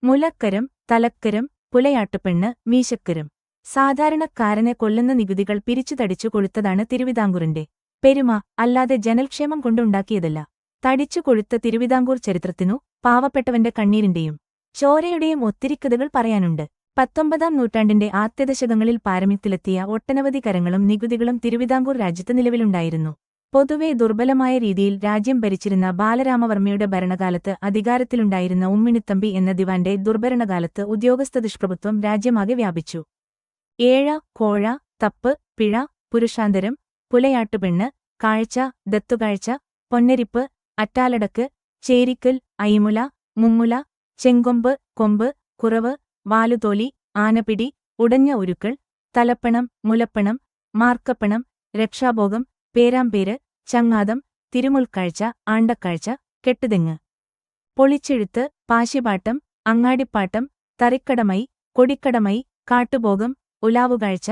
മുലക്കരം, തലക്കരം, പുലയാട്ടുപെണ്ണ്, മീശക്കരം. സാധാരണക്കാരനെ കൊല്ലുന്ന നികുതികൾ പിരിച്ചുതടിച്ചു കൊഴുത്തതാണ് തിരുവിതാംകൂറിന്റെ പെരുമ, അല്ലാതെ ജനൽക്ഷേമം കൊണ്ടുണ്ടാക്കിയതല്ല. തടിച്ചു കൊഴുത്ത തിരുവിതാംകൂർ ചരിത്രത്തിനു പാവപ്പെട്ടവന്റെ കണ്ണീരിന്റെയും ചോരയുടെയും ഒത്തിരി കഥകൾ പറയാനുണ്ട്. 19-ാം നൂറ്റാണ്ടിന്റെ ആദ്യദശകങ്ങളിൽ പാരമ്യത്തിലെത്തിയ ഒട്ടനവധി കരങ്ങളും നികുതികളും തിരുവിതാംകൂർ രാജ്യത്ത് നിലവിലുണ്ടായിരുന്നു. പൊതുവെ ദുർബലമായ രീതിയിൽ രാജ്യം ഭരിച്ചിരുന്ന ബാലരാമവർമ്മയുടെ ഭരണകാലത്ത് അധികാരത്തിലുണ്ടായിരുന്ന ഉമ്മിണിത്തമ്പി എന്ന ദിവാന്റെ ദുർഭരണകാലത്ത് ഉദ്യോഗസ്ഥ ദുഷ്പ്രഭുത്വം രാജ്യമാകെ വ്യാപിച്ചു. ഏഴ, കോഴ, തപ്പ്, പിഴ, പുരുഷാന്തരം, പുലയാട്ടുപെണ്ണ്, കാഴ്ച, ദത്തുകാഴ്ച, പൊന്നരിപ്പ്, അറ്റാലടക്ക്, ചേരിക്കൽ, അയിമുല, മുമ്മുല, ചെങ്കൊമ്പ്, കൊമ്പ്, കുറവ്, വാലുതോലി, ആനപിടി, ഉടഞ്ഞ ഉരുക്കൾ, തലപ്പണം, മുലപ്പണം, മാർക്കപ്പണം, രക്ഷാഭോഗം, പേരാമ്പേര്, ചങ്ങാതം, തിരുമുൽക്കാഴ്ച, ആണ്ടക്കാഴ്ച, കെട്ടുതെങ്ങ്, പൊളിച്ചെഴുത്ത്, പാശിപാട്ടം, അങ്ങാടിപ്പാട്ടം, തറിക്കടമൈ, കൊടിക്കടമൈ, കാട്ടുഭോഗം, ഉലാവുകാഴ്ച,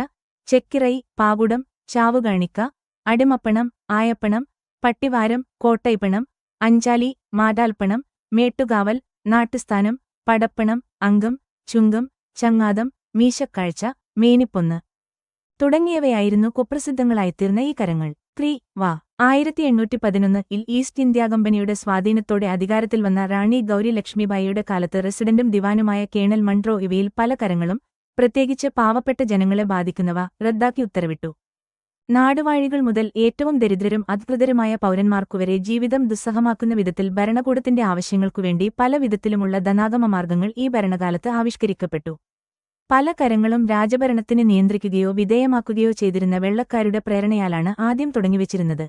ചെക്കിറൈ, പാകുടം, ചാവുകാണിക്ക, അടിമപ്പണം, ആയപ്പണം, പട്ടിവാരം, കോട്ടൈപ്പണം, അഞ്ചാലി, മാടാൽപ്പണം, മേട്ടുകാവൽ, നാട്ടുസ്ഥാനം, പടപ്പണം, അംഗം, ചുങ്കം, ചങ്ങാതം, മീശക്കാഴ്ച, മേനിപ്പൊന്ന് തുടങ്ങിയവയായിരുന്നു കുപ്രസിദ്ധങ്ങളായിത്തീർന്ന ഈ കരങ്ങൾ. വ. 1811-ൽ ഈസ്റ്റ് ഇന്ത്യാ കമ്പനിയുടെ സ്വാധീനത്തോടെ അധികാരത്തിൽ വന്ന റാണി ഗൗരി ലക്ഷ്മിബായിയുടെ കാലത്ത് റെസിഡന്റും ദിവാനുമായ കേണൽ മൺട്രോ ഇവയിൽ പല കരങ്ങളും, പ്രത്യേകിച്ച് പാവപ്പെട്ട ജനങ്ങളെ ബാധിക്കുന്നവ, റദ്ദാക്കി ഉത്തരവിട്ടു. നാടുവാഴികൾ മുതൽ ഏറ്റവും ദരിദ്രരും അധകൃതരുമായ പൗരന്മാർക്കുവരെ ജീവിതം ദുസ്സഹമാക്കുന്ന വിധത്തിൽ ഭരണകൂടത്തിന്റെ ആവശ്യങ്ങൾക്കുവേണ്ടി പല വിധത്തിലുമുള്ള ധനാഗമമാർഗങ്ങൾ ഈ ഭരണകാലത്ത് ആവിഷ്കരിക്കപ്പെട്ടു. പല കരങ്ങളും രാജഭരണത്തിന് നിയന്ത്രിക്കുകയോ വിധേയമാക്കുകയോ ചെയ്തിരുന്ന വെള്ളക്കാരുടെ പ്രേരണയാലാണ് ആദ്യം തുടങ്ങിവച്ചിരുന്നത്.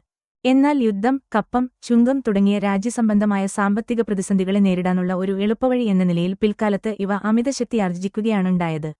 എന്നാൽ യുദ്ധം, കപ്പം, ചുങ്കം തുടങ്ങിയ രാജ്യസംബന്ധമായ സാമ്പത്തിക പ്രതിസന്ധികളെ നേരിടാനുള്ള ഒരു എളുപ്പവഴി എന്ന നിലയിൽ പിൽക്കാലത്ത് ഇവ അമിതശക്തി ആർജിക്കുകയാണുണ്ടായത്.